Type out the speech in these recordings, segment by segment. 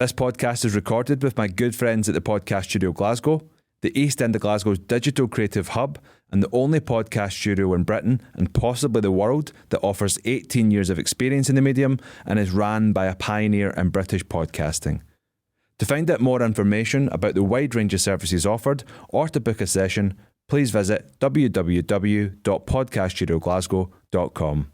This podcast is recorded with my good friends at the Podcast Studio Glasgow, the East End of Glasgow's digital creative hub, and the only podcast studio in Britain and possibly the world that offers 18 years of experience in the medium and is ran by a pioneer in British podcasting. To find out more information about the wide range of services offered or to book a session, please visit www.podcaststudioglasgow.com.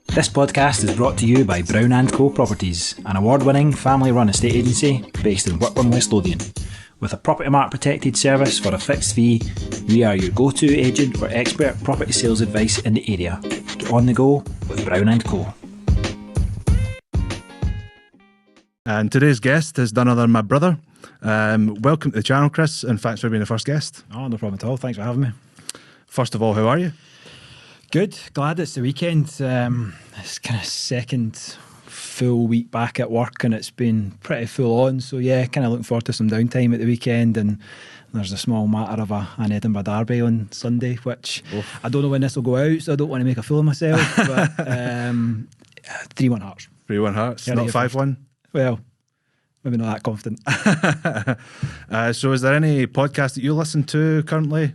This podcast is brought to you by Brown & Co Properties, an award-winning family-run estate agency based in Whitburn, West Lothian. With a Property Mark protected service for a fixed fee, we are your go-to agent for expert property sales advice in the area. Get on the go with Brown & Co. And today's guest is none other than my brother. Welcome to the channel, Chris, and thanks for being the first guest. Oh, no problem at all. Thanks for having me. First of all, how are you? Good. Glad it's the weekend. It's kind of second full week back at work and it's been pretty full on. So yeah, kind of looking forward to some downtime at the weekend, and there's a small matter of an Edinburgh derby on Sunday, which I don't know when this will go out, so I don't want to make a fool of myself, but 3-1 Hearts. 3-1 Hearts, not 5-1? Well, maybe not that confident. So is there any podcast that you listen to currently?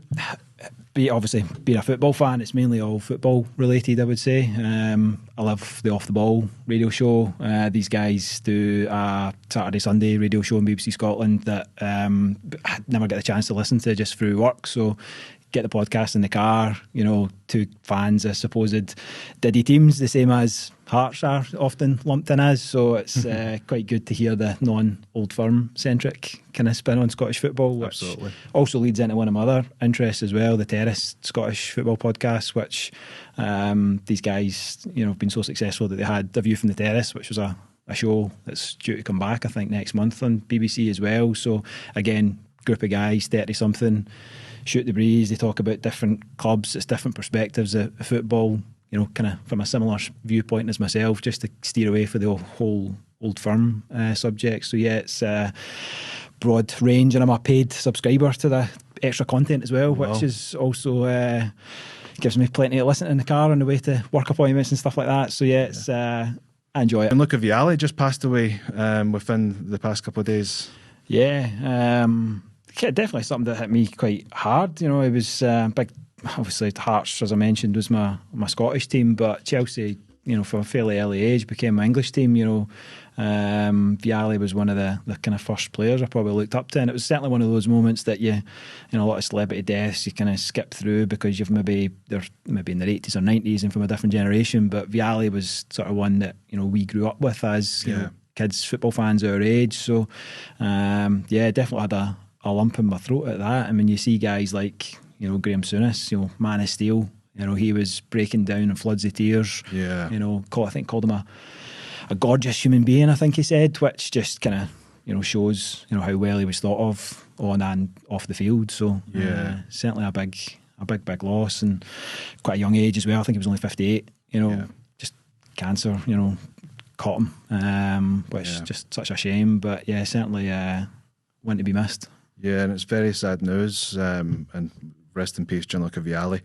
Obviously, being a football fan, it's mainly all football related, I would say. I love the Off the Ball radio show. These guys do a Saturday, Sunday radio show on BBC Scotland that I never get the chance to listen to just through work. So get the podcast in the car, you know, two fans of supposed Diddy teams, the same as Hearts are often lumped in as. So it's quite good to hear the non-Old Firm centric kind of spin on Scottish football, which absolutely also leads into one of my other interests as well, the Terrace Scottish Football Podcast, which these guys, you know, have been so successful that they had The View from the Terrace, which was a show that's due to come back, I think, next month on BBC as well. So again, group of guys, 30-something, shoot the breeze. They talk about different clubs, it's different perspectives of football, you know, kind of from a similar viewpoint as myself, just to steer away for the whole Old Firm subject. So yeah, it's broad range, and I'm a paid subscriber to the extra content as well, which is also gives me plenty to listen to in the car on the way to work appointments and stuff like that. So yeah, it's I enjoy it. And Luca Vialli just passed away within the past couple of days. Yeah, definitely something that hit me quite hard. You know, it was big. Obviously, Hearts, as I mentioned, was my Scottish team, but Chelsea, you know, from a fairly early age became my English team. You know, Vialli was one of the kind of first players I probably looked up to, and it was certainly one of those moments that you know, a lot of celebrity deaths you kind of skip through because they're maybe in their 80s or 90s and from a different generation. But Vialli was sort of one that, you know, we grew up with as you know, kids, football fans our age. So yeah, definitely had a lump in my throat at that. I mean, you see guys like, you know, Graham Souness, you know, Man of Steel, you know, he was breaking down in floods of tears. Yeah. You know, I think called him a gorgeous human being, I think he said, which just kind of, you know, shows, you know, how well he was thought of on and off the field. So certainly a big loss, and quite a young age as well. I think he was only 58, you know, just cancer, you know, caught him, which just such a shame. But yeah, certainly one to be missed. Yeah, and it's very sad news, and rest in peace, Gianluca Vialli.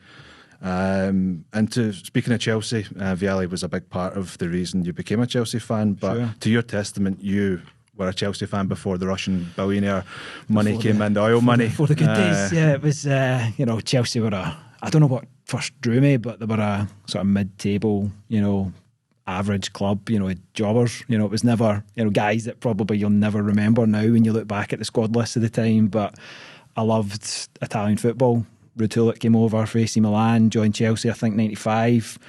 And speaking of Chelsea, Vialli was a big part of the reason you became a Chelsea fan, but to your testament, you were a Chelsea fan before the Russian billionaire money came in, the oil money. Before the good days, yeah, it was, you know, Chelsea were I don't know what first drew me, but they were a sort of mid-table, you know, average club, you know, jobbers. You know, it was never, you know, guys that probably you'll never remember now when you look back at the squad list of the time. But I loved Italian football. Rutullik came over for AC Milan, joined Chelsea, I think, 95.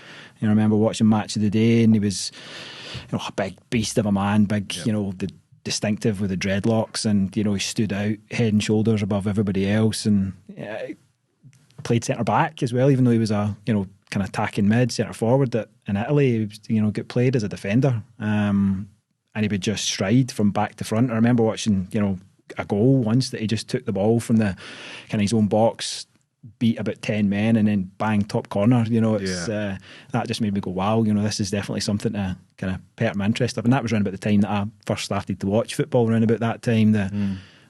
You know, I remember watching Match of the Day, and he was, you know, a big beast of a man, big, you know, the distinctive with the dreadlocks, and, you know, he stood out head and shoulders above everybody else, and played centre back as well, even though he was a, you know, kind of attacking mid, centre forward. That in Italy, he was, you know, get played as a defender, and he would just stride from back to front. I remember watching, you know, a goal once that he just took the ball from the kind of his own box, beat about 10 men, and then bang, top corner. You know, it's that just made me go, wow, you know, this is definitely something to kind of perk my interest of. And that was around about the time that I first started to watch football, around about that time, the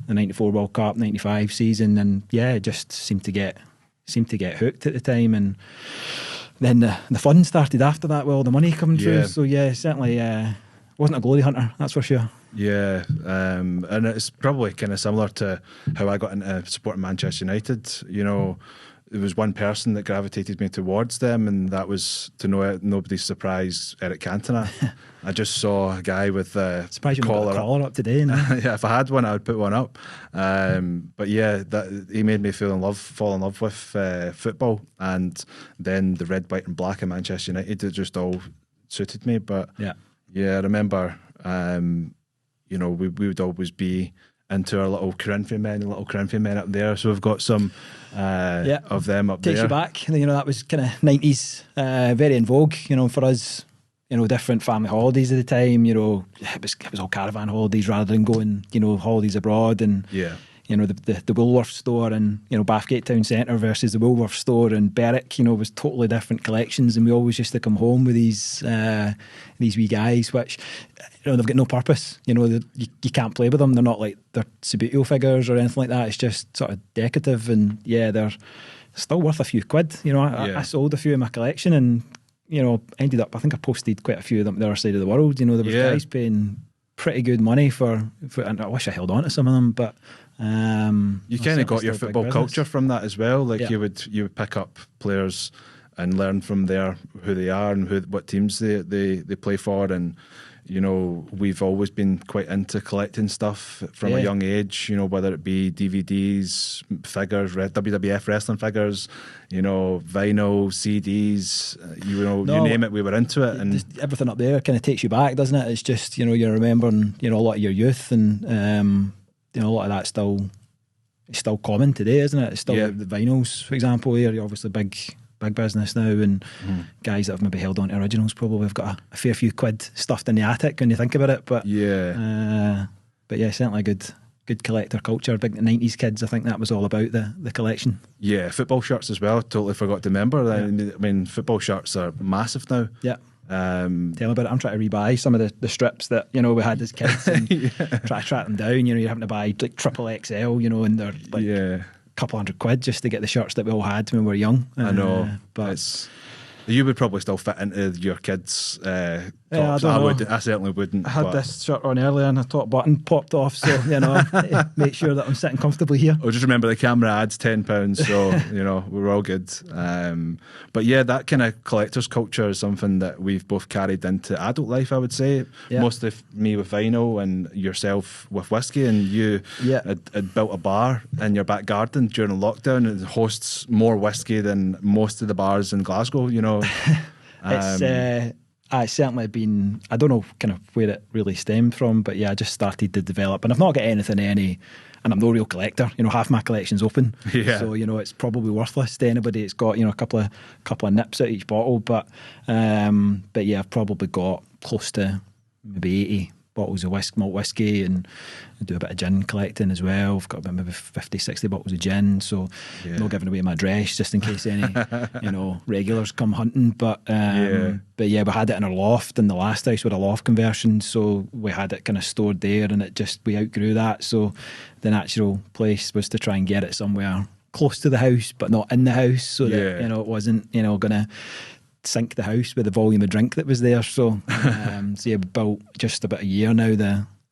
94 World Cup, 95 season, and yeah, it just seemed to get hooked at the time. And then the fun started after that with all the money coming through. Yeah. So yeah, certainly wasn't a glory hunter, that's for sure. Yeah, and it's probably kind of similar to how I got into supporting Manchester United. You know, there was one person that gravitated me towards them, and that was, to know nobody's surprise, Eric Cantona. I just saw a guy with a Surprised you got the collar up today. No? Yeah, if I had one, I would put one up. But yeah, he made me fall in love with football, and then the red, white, and black of Manchester United, it just all suited me. But yeah, I remember, you know, we would always be into our little Corinthian men up there. So we've got some of them up Takes there. you back. You know, that was kind of 90s, very in vogue, you know, for us. You know, different family holidays at the time. You know, it was all caravan holidays rather than going, you know, holidays abroad. And you know, the Woolworth store in, you know, Bathgate Town Centre versus the Woolworth store in Berwick, you know, was totally different collections. And we always used to come home with these wee guys, which, you know, they've got no purpose. You know, you can't play with them. They're not like they're Subbuteo figures or anything like that. It's just sort of decorative, and yeah, they're still worth a few quid. You know, I sold a few in my collection, and you know, ended up, I think I posted quite a few of them the other side of the world. You know, there was guys paying pretty good money for, and I wish I held on to some of them, but you kind of got your football culture from that as well. Like you would pick up players and learn from who they are and what teams they play for. And you know, we've always been quite into collecting stuff from a young age, you know, whether it be DVDs, figures, WWF wrestling figures, you know, vinyl, CDs, you name it, we were into it. And just everything up there kind of takes you back, doesn't it? It's just, you know, you're remembering, you know, a lot of your youth, and you know, a lot of that it's still common today, isn't it? It's still the vinyls, for example, here, you're obviously big business now, and guys that have maybe held on to originals probably have got a fair few quid stuffed in the attic when you think about it. But yeah, certainly a good collector culture. Big 90s kids, I think that was all about the collection. Yeah, football shirts as well. Totally forgot to remember. I mean, football shirts are massive now. Yeah. Tell me about it. I'm trying to rebuy some of the strips that, you know, we had as kids, and try to track them down. You know, you're having to buy like triple XL, you know, and they're like couple $100 just to get the shirts that we all had when we were young. I know, but you would probably still fit into your kids' tops. I certainly wouldn't. I had this shirt on earlier, and the top button popped off, so you know, make sure that I'm sitting comfortably here. I'll just remember the camera adds £10, so you know, we're all good. But yeah, that kind of collector's culture is something that we've both carried into adult life, I would say. Mostly me with vinyl, and yourself with whiskey, and you had built a bar in your back garden during lockdown. It hosts more whiskey than most of the bars in Glasgow, you know. It's certainly been, I don't know kind of where it really stemmed from, but yeah, I just started to develop, and I've not got anything and I'm no real collector. You know, half my collection's open, so you know, it's probably worthless to anybody. It's got, you know, a couple of nips out each bottle, but yeah, I've probably got close to maybe 80 bottles of malt whiskey, and I do a bit of gin collecting as well. I've got about maybe 50, 60 bottles of gin, so I'm not giving away my address just in case any you know, regulars come hunting. But yeah, we had it in our loft in the last house with a loft conversion, so we had it kind of stored there, and we outgrew that. So the natural place was to try and get it somewhere close to the house, but not in the house, so that you know, it wasn't, you know, gonna sink the house with the volume of drink that was there. So so yeah, built just about a year now.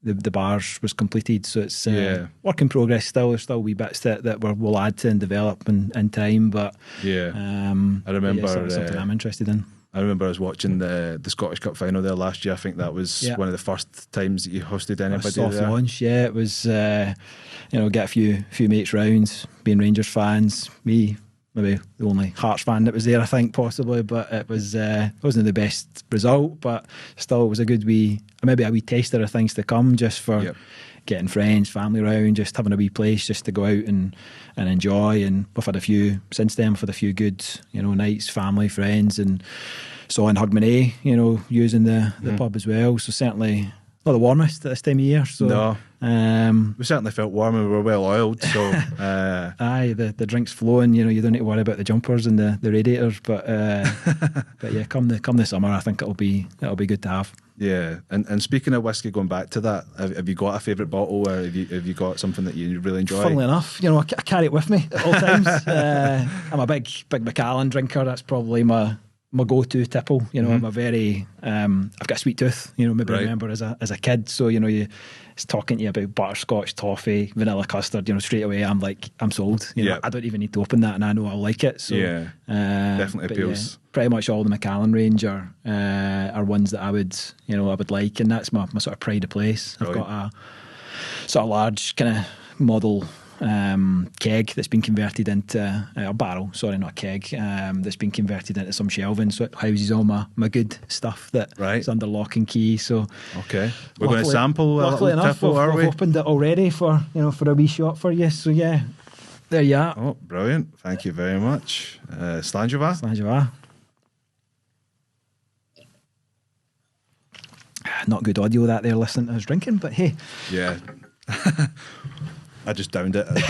The bars was completed, so it's work in progress still. There's still wee bits that we'll add to and develop in time, but I remember something I'm interested in. I remember I was watching the Scottish Cup final there last year. I think that was one of the first times that you hosted anybody soft there. Launch, it was you know, get a few mates round, being Rangers fans, me maybe the only Hearts fan that was there, I think, possibly, but it wasn't the best result, but still it was a wee taster of things to come, just for getting friends, family round, just having a wee place just to go out and enjoy. And we've had a few since then. We've had a few good, you know, nights, family, friends, and saw in Hogmanay, you know, using the pub as well. So certainly not the warmest at this time of year. So no. We certainly felt warm and we were well oiled. So aye, the drink's flowing. You know, you don't need to worry about the jumpers and the radiators. But yeah, come the summer, I think it'll be good to have. Yeah, and speaking of whiskey, going back to that, have you got a favourite bottle, or have you got something that you really enjoy? Funnily enough, you know, I carry it with me at all times. I'm a big Macallan drinker. That's probably my my go-to tipple. You know, I'm a very I've got a sweet tooth. You know, maybe Right. remember as a kid. So you know, it's talking to you about butterscotch, toffee, vanilla custard. You know, straight away I'm sold. You know, Yeah. I don't even need to open that, and I know I'll like it. So Yeah. Definitely but appeals. pretty much all the Macallan range are ones that I would like, and that's my sort of pride of place. I've Brilliant. got a sort of large kind of model keg that's been converted into a barrel, sorry, not a keg, that's been converted into some shelving, so it houses all my good stuff that Right. is under lock and key. So Okay. We're going to luckily- sample a luckily little enough, tipple, are I've we? opened it already for a wee shot for you. So yeah, there you are. Oh, brilliant. Thank you very much. Slanjava. There you are. Not good audio that they're listening to us drinking, but hey, Yeah. I just downed it. I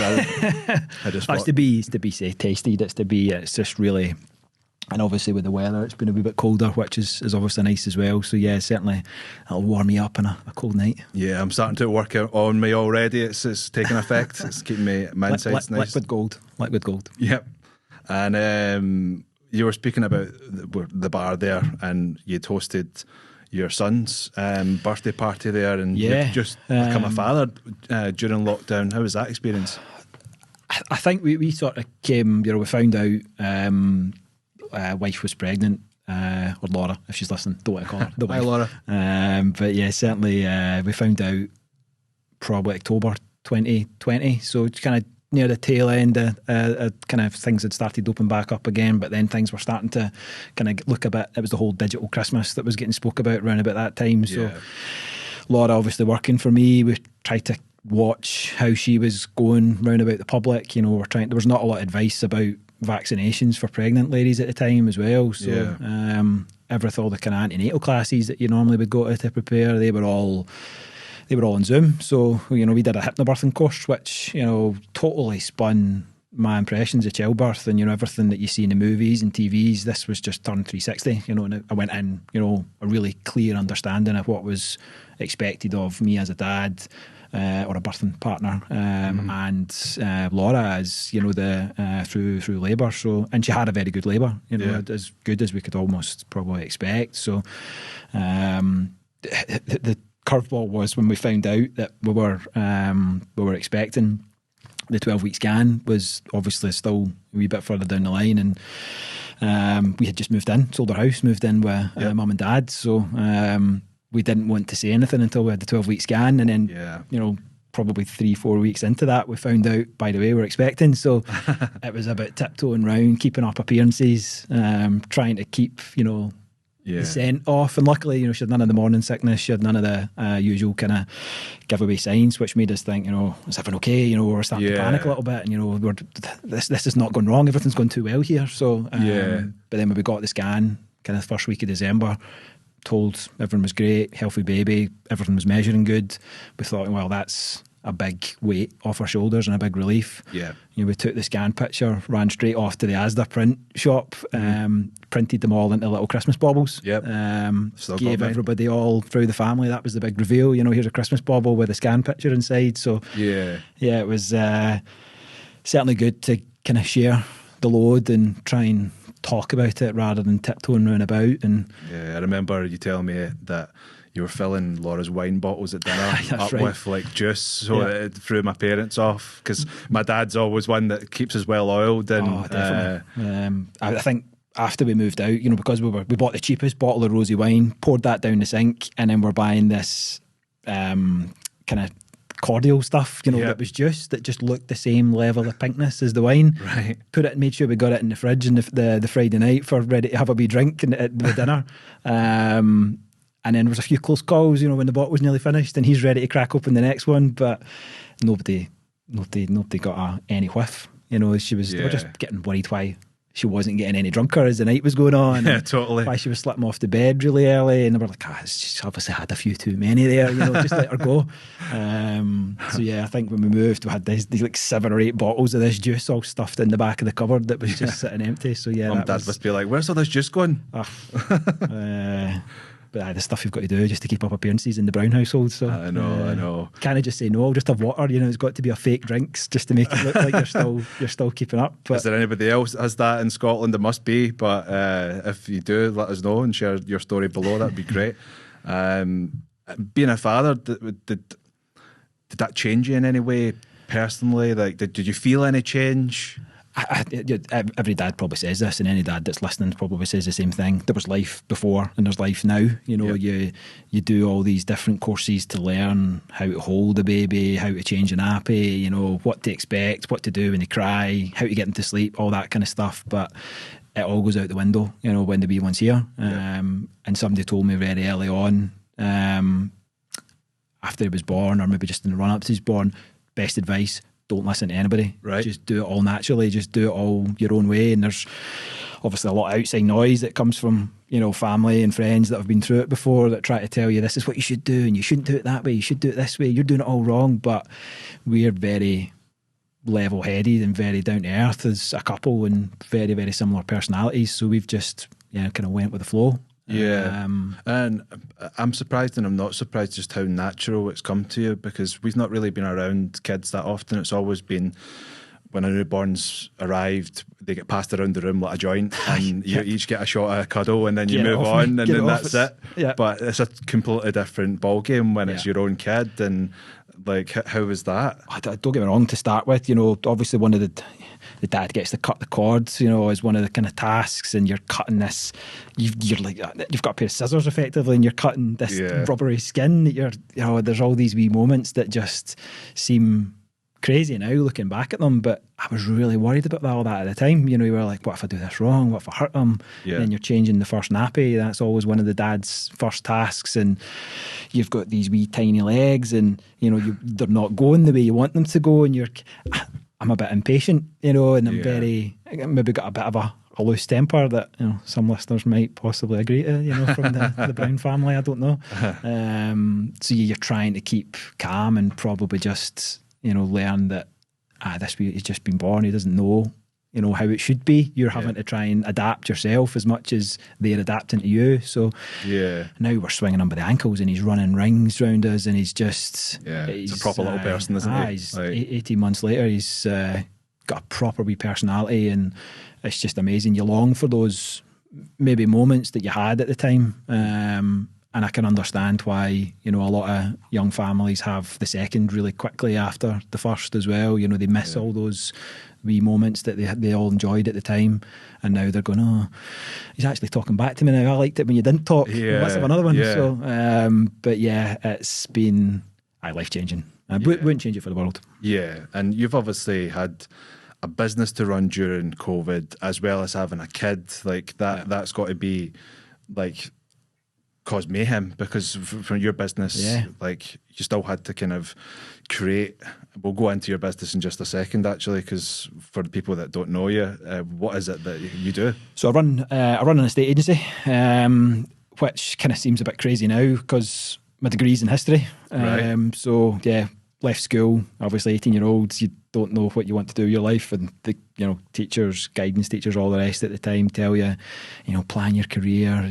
just it's thought, to be say tasted. It's just really, and obviously with the weather, it's been a wee bit colder, which is obviously nice as well. So yeah, certainly it'll warm me up on a cold night. yeah, I'm starting to work out on me already. It's taking effect. It's keeping my insides nice. Liquid gold. Yep. And you were speaking about the bar there, and you'd hosted your son's birthday party there, and Yeah, you've just become a father during lockdown. How was that experience? I think we sort of came, we found out wife was pregnant, or Laura, if she's listening, don't want to call her the Hi, wife. Laura. But yeah, certainly we found out probably October 2020, so it's kind of near the tail end kind of things had started to open back up again, but then things were starting to kind of look a bit, it was the whole digital Christmas that was getting spoke about around about that time. So Yeah. Laura obviously working for me, we tried to watch how she was going round about the public. You know, there was not a lot of advice about vaccinations for pregnant ladies at the time as well. So Yeah. all the kind of antenatal classes that you normally would go to prepare, they were all on Zoom. So, we did a hypnobirthing course, which, totally spun my impressions of childbirth and, everything that you see in the movies and TVs. This was just turned 360, and I went in, a really clear understanding of what was expected of me as a dad or a birthing partner, and Laura as, through labour. So, and she had a very good labour, as good as we could almost probably expect. So, the curveball was when we found out that we were expecting. The 12-week scan was obviously still a wee bit further down the line, and we had just moved in, sold our house, moved in with mum and dad. So we didn't want to say anything until we had the 12-week scan, and then probably 3-4 weeks into that, we found out, by the way, we're expecting. So it was about tiptoeing round, keeping up appearances, trying to keep the scent off, and luckily, she had none of the morning sickness, she had none of the usual kind of giveaway signs, which made us think, is everything okay? We were starting to panic a little bit, and this is not going wrong, everything's going too well here. So, but then when we got the scan, kind of the first week of December, told everyone was great, healthy baby, everything was measuring good. We thought, well, that's a big weight off our shoulders and a big relief. Yeah. We took the scan picture, ran straight off to the Asda print shop, printed them all into little Christmas baubles. Yep. Gave everybody all through the family. That was the big reveal. Here's a Christmas bauble with a scan picture inside. So it was certainly good to kind of share the load and try and talk about it rather than tiptoeing round about. And I remember you telling me that you were filling Laura's wine bottles at dinner up with like juice, so it threw my parents off, because my dad's always one that keeps us well oiled. And definitely. I think after we moved out, because we bought the cheapest bottle of rosy wine, poured that down the sink, and then we're buying this kind of cordial stuff, that was juice that just looked the same level of pinkness as the wine. Right. Put it and made sure we got it in the fridge and the Friday night for ready to have a wee drink at the dinner. And then there was a few close calls, when the bottle was nearly finished and he's ready to crack open the next one, but nobody got any whiff. They were just getting worried why she wasn't getting any drunker as the night was going on. Yeah, totally. Why she was slipping off the bed really early, and they were like, she's obviously had a few too many there, just let her go. So I think when we moved, we had these like 7 or 8 bottles of this juice all stuffed in the back of the cupboard that was just sitting empty. So Mum and Dad must be like, where's all this juice going? But the stuff you've got to do just to keep up appearances in the Brown household. So I know. Can't just say no, I'll just have water. It's got to be a fake drinks just to make it look like you're still keeping up. But is there anybody else that has that in Scotland? There must be, but if you do, let us know and share your story below. That'd be great. Being a father, did that change you in any way personally? Like, did you feel any change? Every dad probably says this, and any dad that's listening probably says the same thing. There was life before and there's life now. You do all these different courses to learn how to hold a baby, how to change a nappy, what to expect, what to do when they cry, how to get them to sleep, all that kind of stuff. But it all goes out the window, when the wee one's here. And somebody told me very early on, after he was born, or maybe just in the run up to he's born, best advice: don't listen to anybody. Right. Just do it all naturally. Just do it all your own way. And there's obviously a lot of outside noise that comes from, family and friends that have been through it before that try to tell you this is what you should do and you shouldn't do it that way. You should do it this way. You're doing it all wrong. But we're very level-headed and very down to earth as a couple, and very, very similar personalities. So we've just kind of went with the flow. Yeah, and I'm surprised and I'm not surprised just how natural it's come to you, because we've not really been around kids that often. It's always been when a newborn's arrived, they get passed around the room like a joint, and you each get a shot of a cuddle, and then you move on, and then that's it. Yeah. But it's a completely different ballgame when it's your own kid. And like, how was that? Don't get me wrong, to start with, obviously one of the dad gets to cut the cords, is one of the kind of tasks, and you're cutting this, you've got a pair of scissors effectively, and you're cutting this rubbery skin that there's all these wee moments that just seem crazy now looking back at them, but I was really worried about all that at the time. You were like, what if I do this wrong? What if I hurt them? Yeah. Then you're changing the first nappy. That's always one of the dad's first tasks, and you've got these wee tiny legs, and they're not going the way you want them to go, and I'm a bit impatient, and I maybe got a bit of a loose temper that some listeners might possibly agree to, from the Brown family. I don't know. So you're trying to keep calm and probably just learn that this wee, he's just been born. He doesn't know how it should be. You're having to try and adapt yourself as much as they're adapting to you. So now we're swinging him by the ankles, and he's running rings round us, and he's he's a proper little person, isn't he? He's 18 months later, he's got a proper wee personality, and it's just amazing. You long for those maybe moments that you had at the time, and I can understand why a lot of young families have the second really quickly after the first as well. They miss all those wee moments that they all enjoyed at the time, and now they're going, oh, he's actually talking back to me now. I liked it when you didn't talk. Let's have another one. So but it's been life-changing. I wouldn't change it for the world. Yeah, and you've obviously had a business to run during COVID, as well as having a kid. Like that that's got to be like cause mayhem, because from your business, like you still had to kind of create. We'll go into your business in just a second, actually, because for the people that don't know you, what is it that you do? So I run an estate agency, which kind of seems a bit crazy now because my degree's in history. So left school, obviously 18-year-olds, you don't know what you want to do with your life, and the teachers, guidance teachers, all the rest at the time tell you, plan your career,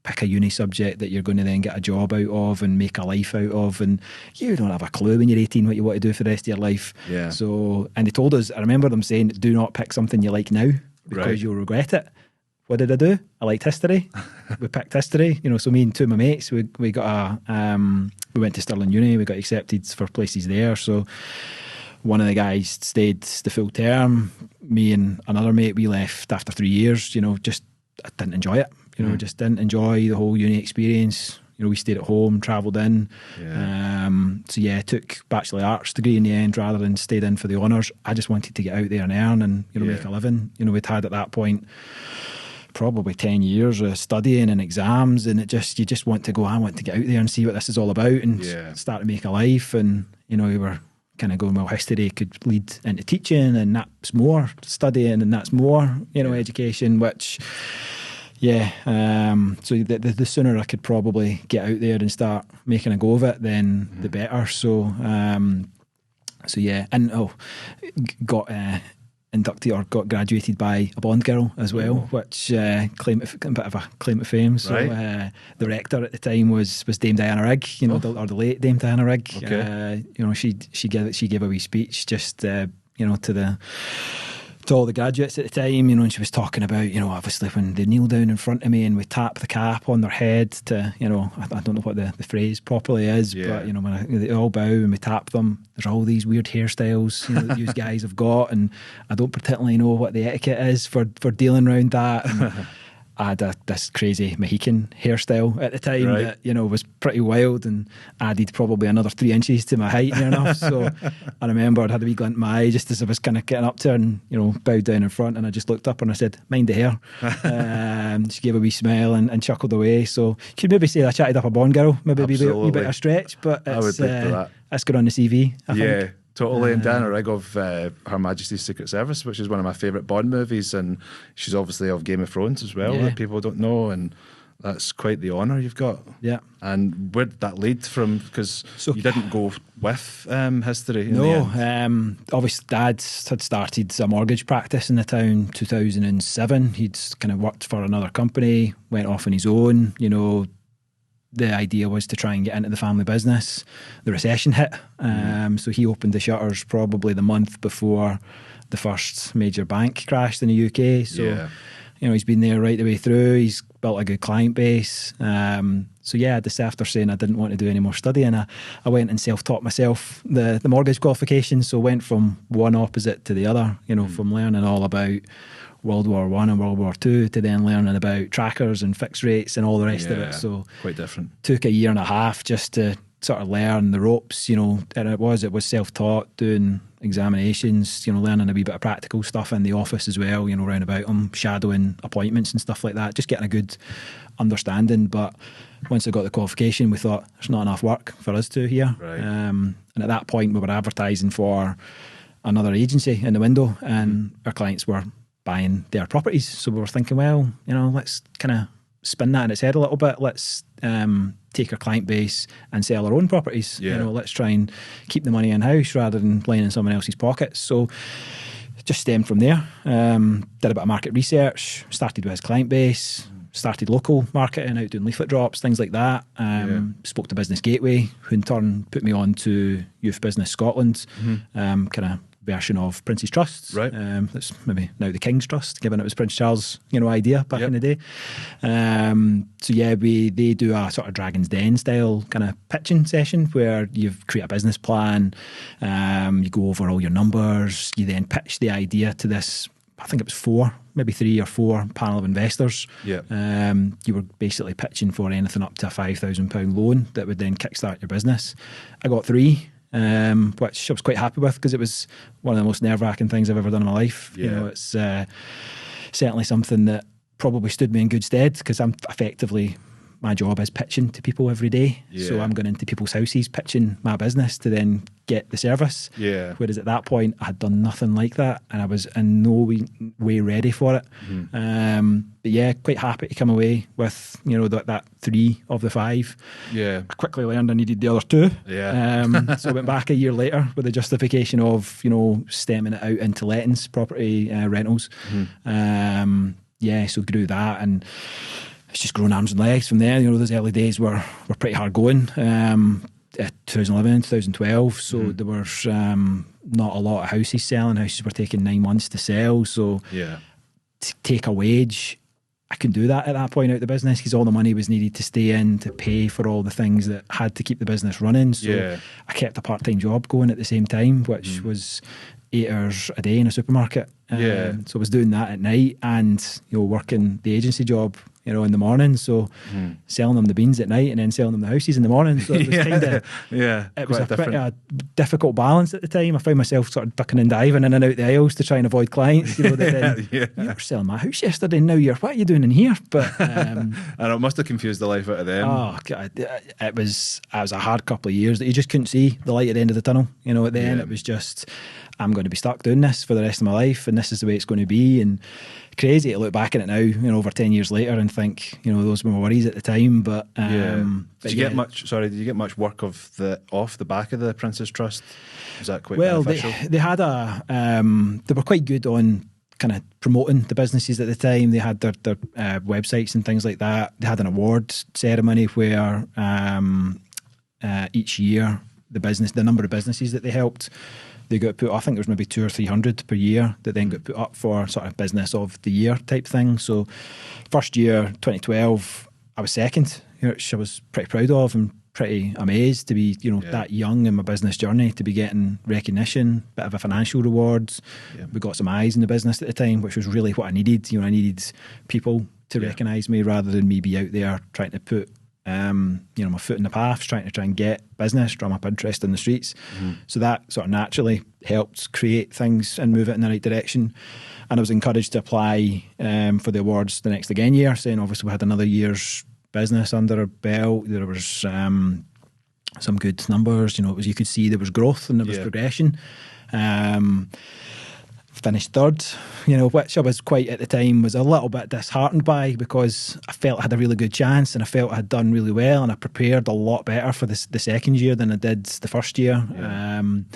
pick a uni subject that you're going to then get a job out of and make a life out of, and you don't have a clue when you're 18 what you want to do for the rest of your life. So, and they told us, I remember them saying, do not pick something you like now because you'll regret it. What did I do? I liked history. We picked history. So me and two of my mates, we got we went to Stirling Uni. We got accepted for places there. So one of the guys stayed the full term. Me and another mate, we left after 3 years. Just I didn't enjoy it. Just didn't enjoy the whole uni experience. We stayed at home, travelled in. Took Bachelor of Arts degree in the end rather than stayed in for the honours. I just wanted to get out there and earn and make a living. We'd had at that point probably 10 years of studying and exams, and you just want to go, I want to get out there and see what this is all about and start to make a life. And we were kind of going, well, history could lead into teaching, and that's more studying, and that's more education, which so the sooner I could probably get out there and start making a go of it, then the better. So got inducted or got graduated by a Bond girl as well, which a bit of a claim to fame. So the rector at the time was Dame Diana Rigg, or the late Dame Diana Rigg. Okay. She gave a wee speech just to all the graduates at the time, and she was talking about, obviously when they kneel down in front of me and we tap the cap on their head to, I don't know what the phrase properly is, but when they all bow and we tap them, there's all these weird hairstyles that you guys have got, and I don't particularly know what the etiquette is for dealing around that. And I had this crazy Mohican hairstyle at the time that, was pretty wild and added probably another 3 inches to my height near enough. So I remember I'd had a wee glint in my eye just as I was kind of getting up to her and, bowed down in front, and I just looked up and I said, "Mind the hair." She gave a wee smile and chuckled away. So you could maybe say I chatted up a Bond girl, maybe a wee bit of a stretch, but it's, I would think for that. That's good on the CV, I think. Totally. And Diana Rigg of Her Majesty's Secret Service, which is one of my favourite Bond movies, and she's obviously of Game of Thrones as well, that people don't know, and that's quite the honour you've got. Yeah. And where did that lead from? Because you didn't go with history. No, obviously Dad had started a mortgage practice in the town 2007. He'd kind of worked for another company, went off on his own, The idea was to try and get into the family business. The recession hit, so he opened the shutters probably the month before the first major bank crashed in the UK. So, he's been there right the way through. He's built a good client base. This after saying I didn't want to do any more studying, I went and self-taught myself the mortgage qualifications. So went from one opposite to the other, from learning all about World War I and World War II to then learning about trackers and fixed rates and all the rest of it. So quite different. Took a year and a half just to sort of learn the ropes, and it was self-taught, doing examinations, learning a wee bit of practical stuff in the office as well, round about them, shadowing appointments and stuff like that, just getting a good understanding. But once I got the qualification, we thought there's not enough work for us to here. Right. And at that point we were advertising for another agency in the window, and our clients were buying their properties. So we were thinking, well, let's kind of spin that in its head a little bit. Let's take our client base and sell our own properties. Let's try and keep the money in-house rather than laying in someone else's pockets. So it just stemmed from there. Did a bit of market research, started with his client base, started local marketing, out doing leaflet drops, things like that. Spoke to Business Gateway, who in turn put me on to Youth Business Scotland, kind of version of Prince's Trust. Right. That's maybe now the King's Trust, given it was Prince Charles' idea back in the day. They do a sort of Dragon's Den style kind of pitching session where you create a business plan, you go over all your numbers, you then pitch the idea to this, I think it was 3 or 4 panel of investors. You were basically pitching for anything up to a £5,000 loan that would then kickstart your business. I got 3. Which I was quite happy with, because it was one of the most nerve-wracking things I've ever done in my life. It's certainly something that probably stood me in good stead, because I'm effectively, my job is pitching to people every day. So I'm going into people's houses pitching my business to then get the service. Whereas at that point I had done nothing like that, and I was in no way ready for it. But quite happy to come away with that 3 of the 5. I quickly learned I needed the other 2. So I went back a year later with the justification of stemming it out into lettings, property rentals. So grew that, and it's just grown arms and legs from there. Those early days were pretty hard going. 2011, 2012. So there was not a lot of houses selling. Houses were taking 9 months to sell. So to take a wage, I couldn't do that at that point out of the business, because all the money was needed to stay in to pay for all the things that had to keep the business running. So I kept a part-time job going at the same time, which was 8 hours a day in a supermarket. So I was doing that at night, and working the agency job in the morning, so selling them the beans at night and then selling them the houses in the morning. So it was kind of it was a pretty difficult balance at the time. I found myself sort of ducking and diving in and out the aisles to try and avoid clients. That then, you were selling my house yesterday, now what are you doing in here? But and it must have confused the life out of them. Oh God, it was a hard couple of years that you just couldn't see the light at the end of the tunnel. At the end it was just I'm going to be stuck doing this for the rest of my life, and this is the way it's going to be. And crazy to look back at it now, over 10 years later, and think, those were my worries at the time. But Did you get much? Sorry, did you get much work off the back of the Prince's Trust? Was that quite beneficial? They had they were quite good on kind of promoting the businesses at the time. They had their websites and things like that. They had an awards ceremony where each year the number of businesses that they helped, they got put, I think there was maybe 200 or 300 per year that then got put up for sort of business of the year type thing. So first year, 2012, I was second, which I was pretty proud of and pretty amazed to be, that young in my business journey, to be getting recognition, bit of a financial rewards. Yeah. We got some eyes in the business at the time, which was really what I needed. I needed people to recognise me rather than me be out there trying to put my foot in the path, trying to get business, drum up interest in the streets. Mm-hmm. So that sort of naturally helped create things and move it in the right direction. And I was encouraged to apply for the awards the next again year, saying obviously we had another year's business under our belt. There was some good numbers. You could see there was growth and there was progression. Finished third, which I was quite at the time was a little bit disheartened by, because I felt I had a really good chance and I felt I had done really well, and I prepared a lot better for the second year than I did the first year. And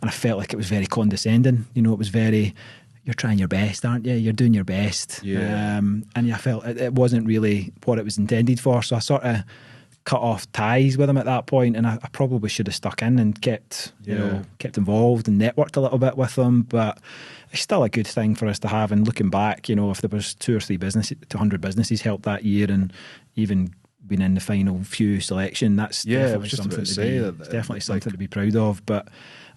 I felt like it was very condescending. It was very, you're trying your best, aren't you? You're doing your best. And I felt it wasn't really what it was intended for. So I sort of cut off ties with him at that point, and I probably should have stuck in and kept involved and networked a little bit with them. But it's still a good thing for us to have. And looking back, if there was 2 or 3 businesses, 200 businesses helped that year, and even been in the final few selection, that's definitely something something to be proud of. But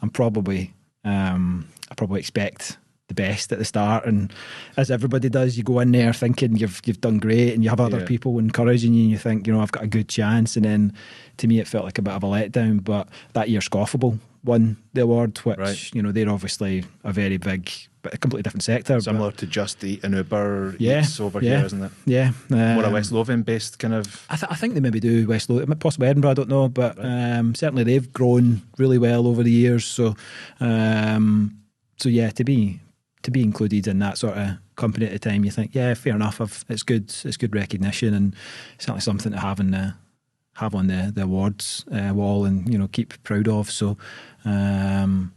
I probably expect the best at the start, and as everybody does, you go in there thinking you've done great, and you have other people encouraging you, and you think, I've got a good chance. And then to me it felt like a bit of a letdown. But that year Scoffable won the award, which they're obviously a very big but a completely different sector, similar to Just Eat and Uber Eats over here, isn't it? More a West Lothian based kind of. I think they maybe do West Lothian, possibly Edinburgh, I don't know, but certainly they've grown really well over the years. So to be included in that sort of company at the time, you think, fair enough. It's good recognition, and certainly something to have on the awards wall, and keep proud of. So, and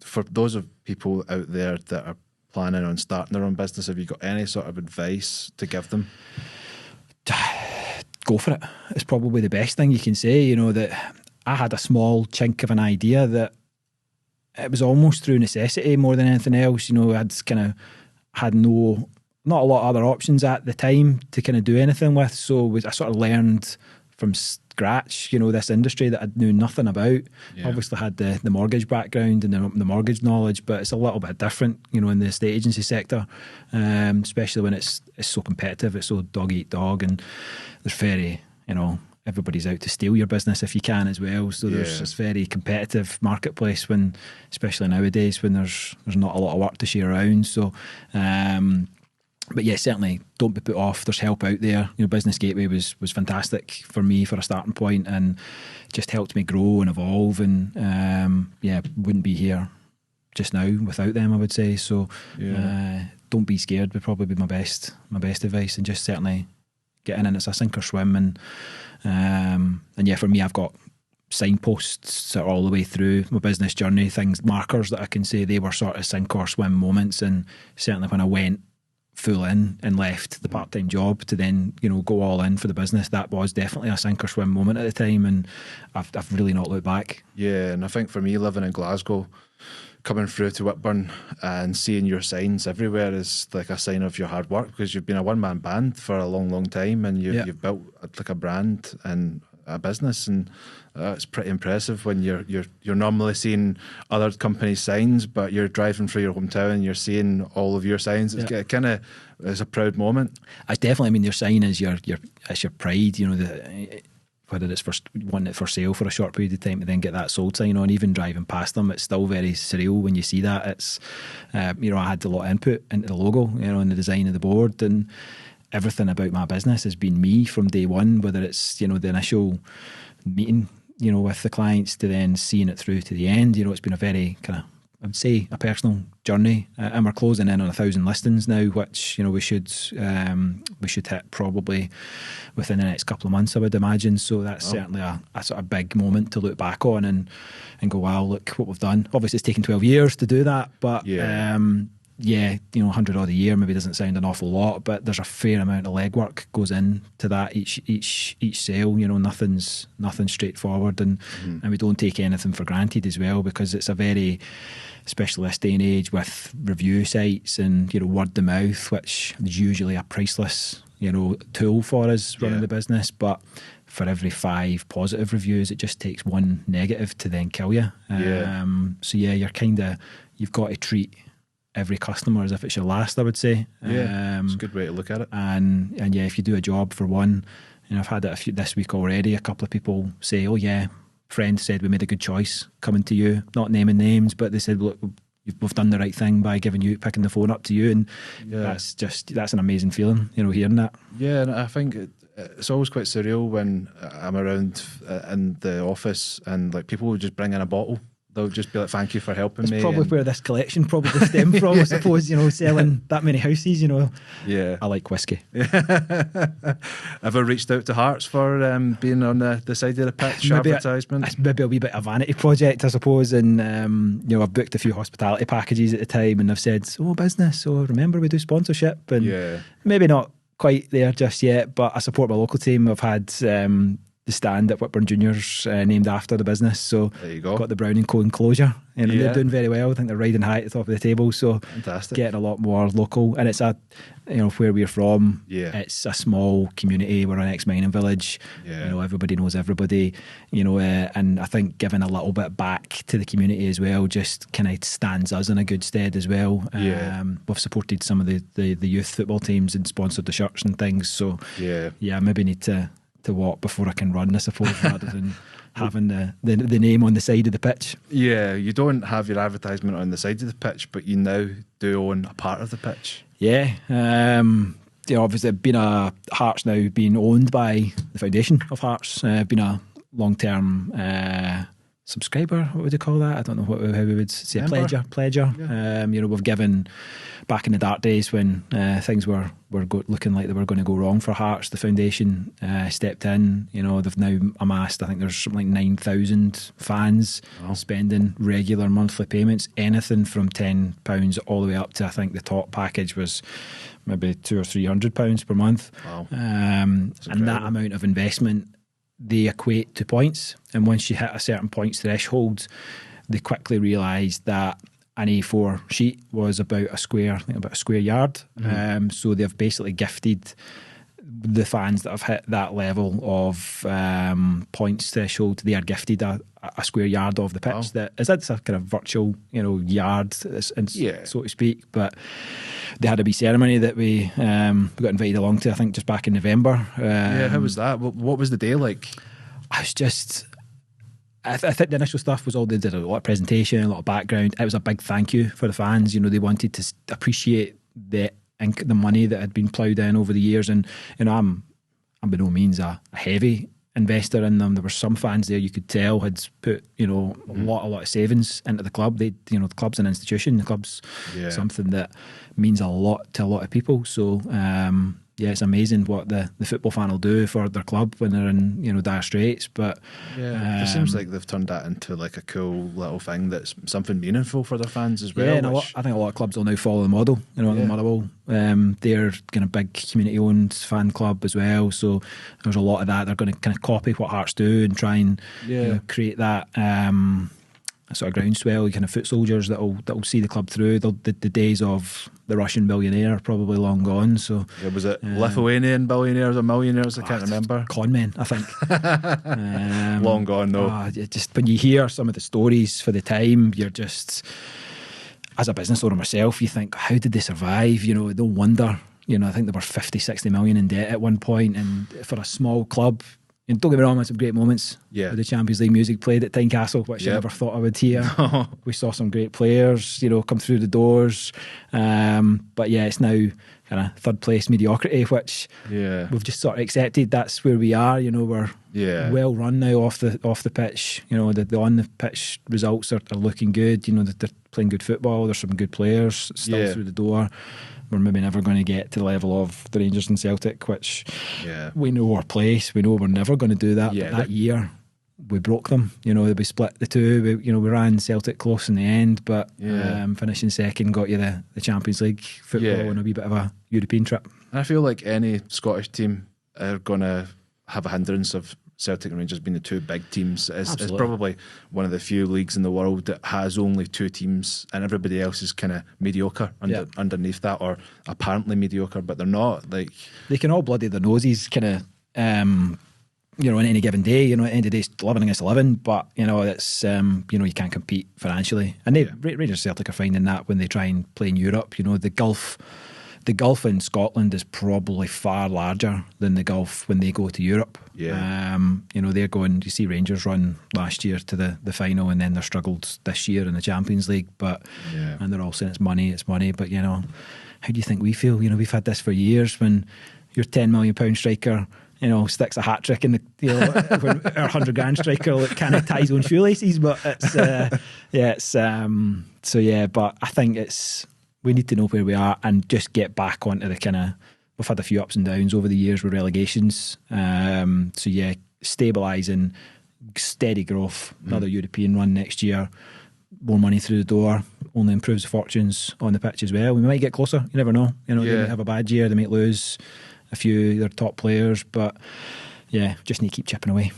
for those of people out there that are planning on starting their own business, have you got any sort of advice to give them? Go for it. It's probably the best thing you can say. That I had a small chink of an idea that it was almost through necessity more than anything else. I'd kind of had not a lot of other options at the time to kind of do anything with. So I sort of learned from scratch, this industry that I knew nothing about. Yeah. Obviously had the mortgage background and the mortgage knowledge, but it's a little bit different, in the estate agency sector, especially when it's so competitive. It's so dog eat dog, and there's very, everybody's out to steal your business if you can as well. So there's this very competitive marketplace, when, especially nowadays, when there's not a lot of work to share around. So, but certainly don't be put off. There's help out there. Business Gateway was fantastic for me for a starting point, and just helped me grow and evolve. And wouldn't be here just now without them, I would say. So don't be scared would probably be my best advice, and just certainly get in, and it's a sink or swim. And for me, I've got signposts all the way through my business journey, markers that I can say they were sort of sink or swim moments. And certainly when I went full in and left the part-time job to then go all in for the business, that was definitely a sink or swim moment at the time, and I've really not looked back. And I think for me, living in Glasgow, coming through to Whitburn and seeing your signs everywhere is like a sign of your hard work, because you've been a one-man band for a long time, and you've built like a brand and a business, and it's pretty impressive when you're normally seeing other companies' signs, but you're driving through your hometown and you're seeing all of your signs. It's kind of, it's a proud moment. It's definitely, your sign is your pride, whether it's one for sale for a short period of time to then get that sold sign on. Even driving past them, it's still very surreal when you see that. It's I had a lot of input into the logo, and the design of the board, and everything about my business has been me from day one, whether it's the initial meeting you know, with the clients to then seeing it through to the end. You know, it's been a very kind of, I would say, a personal journey, and we're closing in on 1,000 listings now, which, you know, we should hit probably within the next couple of months, I would imagine. So that's certainly a sort of big moment to look back on and go, wow, look what we've done. Obviously, it's taken 12 years to do that, but you know, 100 odd a year maybe doesn't sound an awful lot, but there's a fair amount of legwork goes into that each sale. You know, nothing's straightforward, and we don't take anything for granted as well, because it's a very, especially this day and age with review sites and, you know, word of mouth, which is usually a priceless, you know, tool for us running the business. But for every 5 positive reviews, it just takes 1 negative to then kill you. So you've got to treat every customer as if it's your last, I would say. It's a good way to look at it. And yeah, if you do a job for one, you know, I've had it this week already, a couple of people say, oh yeah, friend said we made a good choice coming to you, not naming names, but they said, look, we've done the right thing by picking the phone up to you, and that's an amazing feeling, you know, hearing that. Yeah, and I think it's always quite surreal when I'm around in the office and like people will just bring in a bottle. They'll just be like, thank you for helping me. It's probably where this collection probably stemmed from, I suppose, you know, selling that many houses, you know. Yeah. I like whiskey. Ever reached out to Hearts for being on the side of the pitch advertisement? It's maybe a wee bit of a vanity project, I suppose, and, you know, I've booked a few hospitality packages at the time, and I've said, business, so remember we do sponsorship, and maybe not quite there just yet, but I support my local team. I've had the stand at Whitburn Juniors named after the business, so there you go. Got the Brown & Co enclosure, and they're doing very well. I think they're riding high at the top of the table, so fantastic. Getting a lot more local, and it's where we're from, it's a small community. We're an ex-mining village, you know, everybody knows everybody, you know, and I think giving a little bit back to the community as well just kind of stands us in a good stead as well. We've supported some of the youth football teams and sponsored the shirts and things, so I maybe need to walk before I can run, I suppose, rather than having the name on the side of the pitch. Yeah, you don't have your advertisement on the side of the pitch, but you now do own a part of the pitch. Yeah, you know, obviously Hearts now being owned by the foundation of Hearts, been a long-term subscriber, what would you call that? I don't know how we would say. Member? Pledger. Yeah. You know, we've given back in the dark days when things were looking like they were going to go wrong for Hearts. The foundation stepped in. You know, they've now amassed, I think there's something like 9,000 fans spending regular monthly payments, anything from £10 all the way up to, I think the top package was maybe £200 or £300 per month. Wow. And that amount of investment, they equate to points, and once you hit a certain points threshold, they quickly realised that an A4 sheet was about a square yard. So they've basically gifted the fans that have hit that level of points threshold. They are gifted a square yard of the pitch. That is, that's a kind of virtual, you know, yard, so to speak. But they had a wee ceremony that we got invited along to, I think, just back in November. How was that? What was the day like? I was just... I think the initial stuff was they did a lot of presentation, a lot of background. It was a big thank you for the fans. You know, they wanted to appreciate the money that had been ploughed in over the years. And, you know, I'm by no means a heavy investor in them. There were some fans there you could tell had put, you know, a lot of savings into the club. They, you know, the club's an institution. The club's something that means a lot to a lot of people. So, it's amazing what the football fan will do for their club when they're in, you know, dire straits. But it seems like they've turned that into like a cool little thing that's something meaningful for their fans as well. Yeah, and I think a lot of clubs will now follow the model. You know, the Motherwell, they're kind of big community-owned fan club as well. So there's a lot of that. They're going to kind of copy what Hearts do and try and you know, create that sort of groundswell, kind of foot soldiers that'll see the club through. The days of the Russian billionaire are probably long gone. So was it Lithuanian billionaires or millionaires? I can't remember. Con men, I think. Long gone though. Just when you hear some of the stories for the time, you're just, as a business owner myself, you think, how did they survive? You know, no wonder. You know, I think they were 50-60 million in debt at one point, and for a small club. And don't get me wrong, had some great moments. The Champions League music played at Tynecastle, which I never thought I would hear. We saw some great players, you know, come through the doors. But yeah, it's now kind of third place mediocrity, which we've just sort of accepted. That's where we are. We're well run now off the pitch. The on the pitch results are looking good. That they're playing good football. There's some good players still through the door. We're maybe never going to get to the level of the Rangers and Celtic, which we know our place. We know we're never going to do that. But that year, we broke them. We split the two. We ran Celtic close in the end, but finishing second got you the Champions League football and a wee bit of a European trip. And I feel like any Scottish team are going to have a hindrance of Celtic and Rangers being the two big teams. It's probably one of the few leagues in the world that has only two teams and everybody else is kind of mediocre underneath that, or apparently mediocre, but they're not. Like, they can all bloody their noses kind of on any given day, at the end of the day, it's 11 against 11, but, it's, you can't compete financially. And Rangers Celtic are finding that when they try and play in Europe, the gulf in Scotland is probably far larger than the gulf when they go to Europe. They're going, you see Rangers run last year to the final, and then they're struggled this year in the Champions League, and they're all saying it's money, but, how do you think we feel? We've had this for years. When your £10 million striker sticks a hat trick in the when our 100 grand striker kind of ties his own shoelaces, but it's but I think we need to know where we are and just get back onto the kind of, we've had a few ups and downs over the years with relegations, stabilising, steady growth, another European run next year, more money through the door only improves the fortunes on the pitch as well. We might get closer, you never know, they might have a bad year, they might lose a few of their top players, but just need to keep chipping away.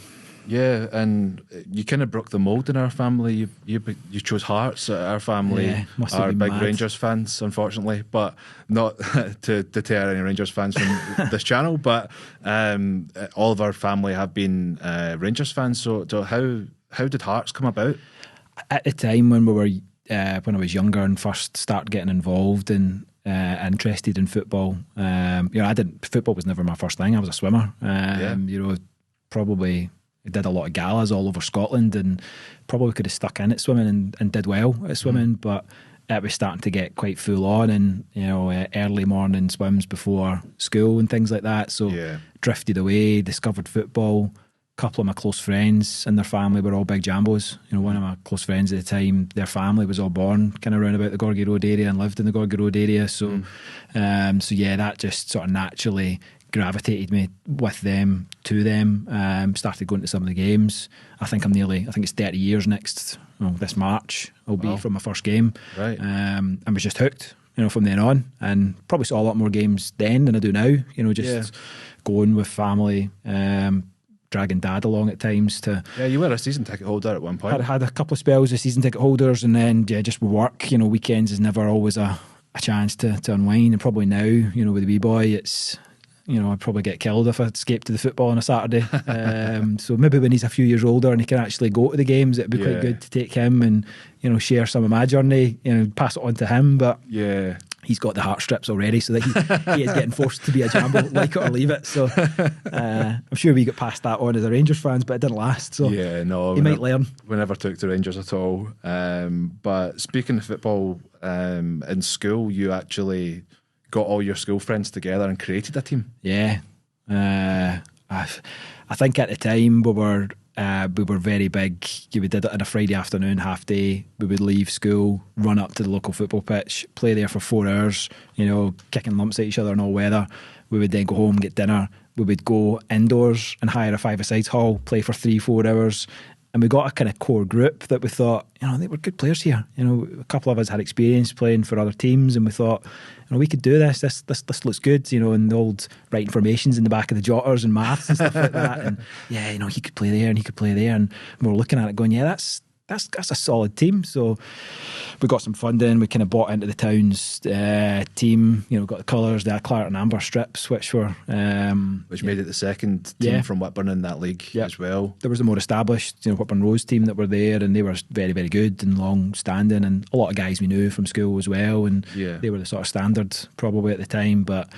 Yeah, and you kind of broke the mould in our family. You chose Hearts. Our family are big Rangers fans, unfortunately, but not to tear any Rangers fans from this channel. But all of our family have been Rangers fans. So how did Hearts come about? At the time when when I was younger and first started getting involved in interested in football, football was never my first thing. I was a swimmer. Probably did a lot of galas all over Scotland, and probably could have stuck in at swimming and did well at swimming, but it was starting to get quite full on, and early morning swims before school and things like that. So drifted away, discovered football. A couple of my close friends and their family were all big Jambos. One of my close friends at the time, their family was all born kind of around about the Gorgie Road area and lived in the Gorgie Road area. So, that just sort of naturally gravitated me with them to them. Started going to some of the games. I think it's 30 years this March will be from my first game. Right. And was just hooked, from then on, and probably saw a lot more games then than I do now. Going with family, dragging dad along at times to... Yeah, you were a season ticket holder at one point. I had a couple of spells as season ticket holders, and then just with work, weekends is never always a chance to unwind, and probably now, with the wee boy, it's... I'd probably get killed if I escaped to the football on a Saturday. So maybe when he's a few years older and he can actually go to the games, it'd be quite good to take him and, share some of my journey, pass it on to him. But he's got the heart strips already, so that he is getting forced to be a Jambo, like it or leave it. So I'm sure we got past that on as a Rangers fans, but it didn't last. So he might learn. We never took to Rangers at all. But speaking of football, in school, you actually got all your school friends together and created a team. Yeah, I think at the time we were very big. We did it on a Friday afternoon, half day. We would leave school, run up to the local football pitch, play there for 4 hours, kicking lumps at each other in all weather. We would then go home, get dinner. We would go indoors and hire a 5-a-side hall, play for 3-4 hours. And we got a kind of core group that we thought, they were good players here. A couple of us had experience playing for other teams, and we thought, we could do this. This looks good. And the old writing formations in the back of the jotters and maths and stuff like that. And he could play there and he could play there. And we were looking at it going, that's a solid team. So we got some funding. We kind of bought into the town's team. Got the colours. They had claret and amber strips, which were which made it the second team from Whitburn in that league as well. There was a more established, Whitburn Rose team that were there, and they were very, very good and long standing, and a lot of guys we knew from school as well. And they were the sort of standard probably at the time, but.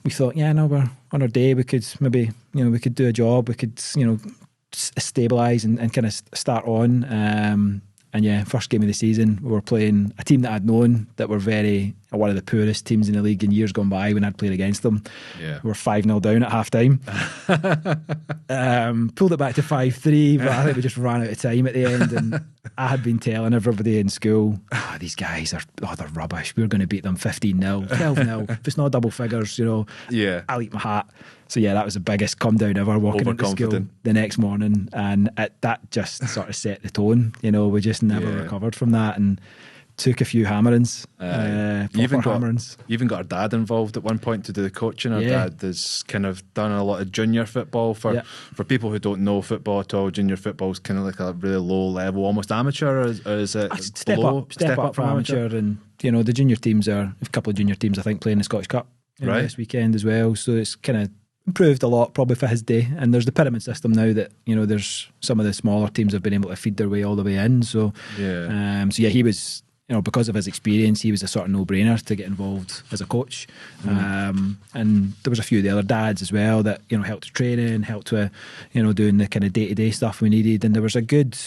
We thought, we're on our day. We could maybe, we could do a job. We could, stabilise and kind of start on. First game of the season, we were playing a team that I'd known that were very one of the poorest teams in the league in years gone by when I'd played against them. Yeah. We were 5-0 down at half time. Pulled it back to 5-3, but I think we just ran out of time at the end. And I had been telling everybody in school, these guys they're rubbish. We're going to beat them 15-0, 12-0. If it's not double figures, I'll eat my hat. So yeah, that was the biggest come down ever, walking into school the next morning, and that just sort of set the tone. We just never recovered from that, and took a few hammerings. You even got our dad involved at one point to do the coaching. Our dad has kind of done a lot of junior football for people who don't know football at all. Junior football is kind of like a really low level, almost amateur. Or is it step up from amateur? And the junior teams a couple of junior teams I think playing the Scottish Cup this weekend as well. So it's kind of improved a lot probably for his day. And there's the pyramid system now that there's some of the smaller teams have been able to feed their way all the way in. So he was, because of his experience, he was a sort of no-brainer to get involved as a coach. And there was a few of the other dads as well that helped with training, helped with doing the kind of day-to-day stuff we needed. And there was a good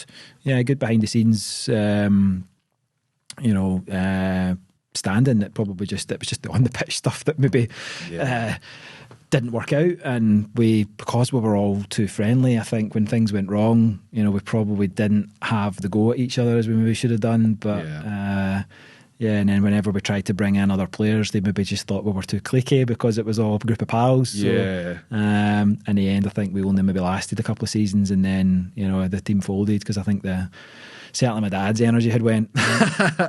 behind the scenes standing that probably it was just the on the pitch stuff that maybe didn't work out, and because we were all too friendly, I think when things went wrong, we probably didn't have the go at each other as we maybe should have done. But and then whenever we tried to bring in other players, they maybe just thought we were too cliquey because it was all a group of pals. So, in the end, I think we only maybe lasted a couple of seasons, and then the team folded because I think certainly my dad's energy had went.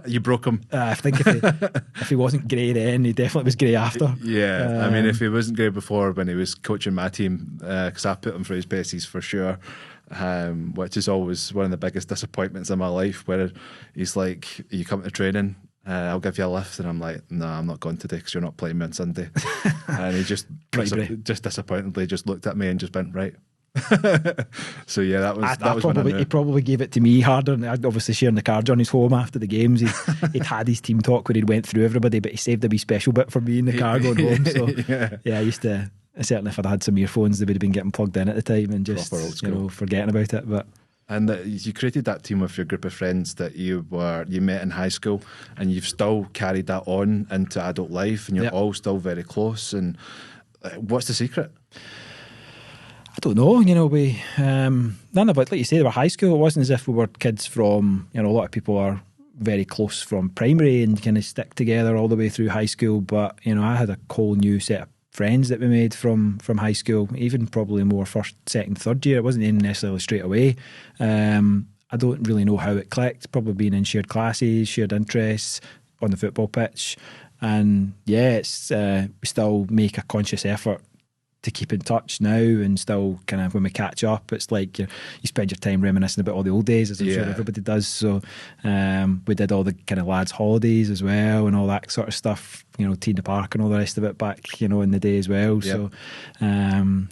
You broke him. I think if he wasn't grey then, he definitely was grey after. Yeah, I mean, if he wasn't grey before when he was coaching my team, because I put him through his paces for sure, which is always one of the biggest disappointments in my life, where he's like, you come to training, I'll give you a lift, and I'm like, no, I'm not going today because you're not playing me on Sunday. And he just disappointedly just looked at me and just went, right. So yeah, that was when I knew. He probably gave it to me harder, and I'd obviously sharing the car journeys home after the games. He'd had his team talk where he'd went through everybody, but he saved a wee special bit for me in the car going home. So I used to, certainly if I'd had some earphones, they would have been getting plugged in at the time and just forgetting about it. But you created that team with your group of friends that you met in high school, and you've still carried that on into adult life, and you're all still very close. And what's the secret? I don't know. We none of it, like you say, they were high school. It wasn't as if we were kids from, a lot of people are very close from primary and kind of stick together all the way through high school. But I had a whole new set of friends that we made from high school, even probably more first, second, third year. It wasn't even necessarily straight away. I don't really know how it clicked. Probably being in shared classes, shared interests on the football pitch, and it's we still make a conscious effort to keep in touch now, and still kind of when we catch up, it's like you spend your time reminiscing about all the old days, as I'm sure everybody does. So we did all the kind of lads' holidays as well, and all that sort of stuff. Tea in the Park and all the rest of it back, in the day as well. Yep.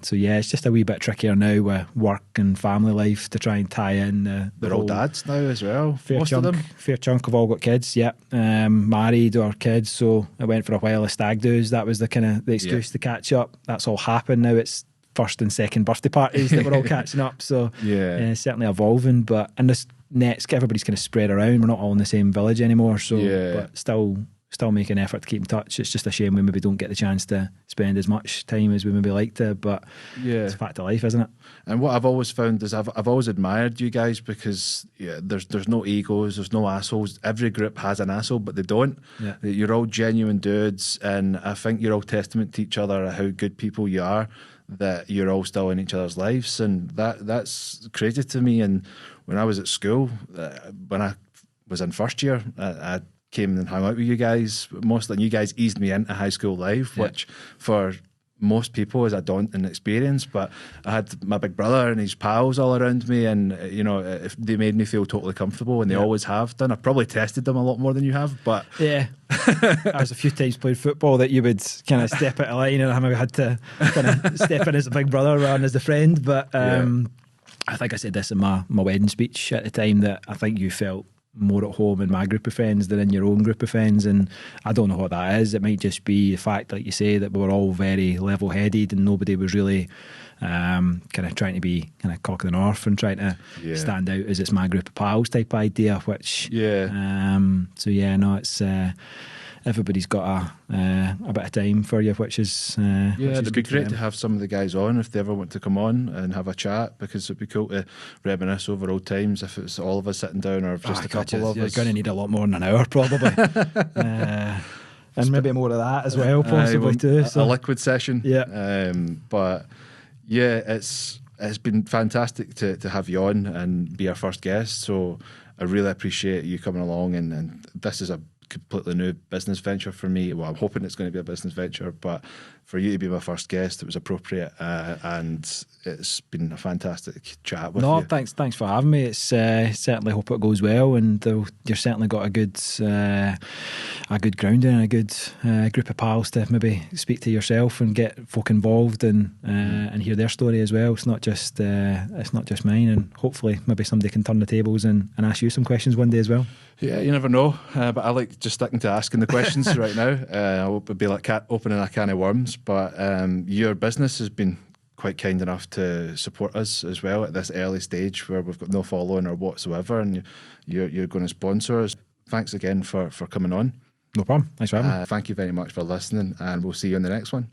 So it's just a wee bit trickier now with work and family life to try and tie in. They're all dads now as well. Most of them. Fair chunk have all got kids. Yeah, married or kids. So I went for a while of stag do's. That was the kind of the excuse to catch up. That's all happened now. It's first and second birthday parties that we're all catching up. So certainly evolving. But in this everybody's kind of spread around. We're not all in the same village anymore. So but still make an effort to keep in touch. It's just a shame we maybe don't get the chance to spend as much time as we maybe like to, but it's a fact of life, isn't it? And what I've always found is I've always admired you guys because there's no egos, there's no assholes. Every group has an asshole, but they don't. You're all genuine dudes, and I think you're all testament to each other how good people you are, that you're all still in each other's lives, and that's crazy to me. And when I was at school, when I was in first year, I came and hung out with you guys mostly, and you guys eased me into high school life, which for most people is a daunting experience. But I had my big brother and his pals all around me, and if they made me feel totally comfortable, and they always have done. I've probably tested them a lot more than you have, but I was a few times played football that you would kind of step out of line, and I maybe had to kind of step in as a big brother rather than as a friend. But I think I said this in my wedding speech at the time, that I think you felt more at home in my group of friends than in your own group of friends, and I don't know what that is. It might just be the fact, like you say, that we were all very level-headed and nobody was really kind of trying to be kind of cock of the north and trying to stand out as it's my group of pals type idea, which everybody's got a bit of time for you, which is it'd be great to have some of the guys on if they ever want to come on and have a chat, because it'd be cool to reminisce over old times if it's all of us sitting down or just a couple of us. You're going to need a lot more than an hour probably. And maybe more of that as well, possibly too. A liquid session. Yeah. But yeah, it's been fantastic to have you on and be our first guest. So I really appreciate you coming along, and this is a completely new business venture for me. Well, I'm hoping it's going to be a business venture, but for you to be my first guest, it was appropriate, and it's been a fantastic chat with you. No, thanks for having me. It's certainly hope it goes well, and you've certainly got a good grounding and a good group of pals to maybe speak to yourself and get folk involved and hear their story as well. It's not just mine, and hopefully maybe somebody can turn the tables and ask you some questions one day as well. Yeah, you never know, but I like just sticking to asking the questions right now. I hope it'd be like opening a can of worms, but your business has been quite kind enough to support us as well at this early stage where we've got no following or whatsoever, and you're going to sponsor us. Thanks again for coming on. No problem. Thanks for having me. Thank you very much for listening, and we'll see you in the next one.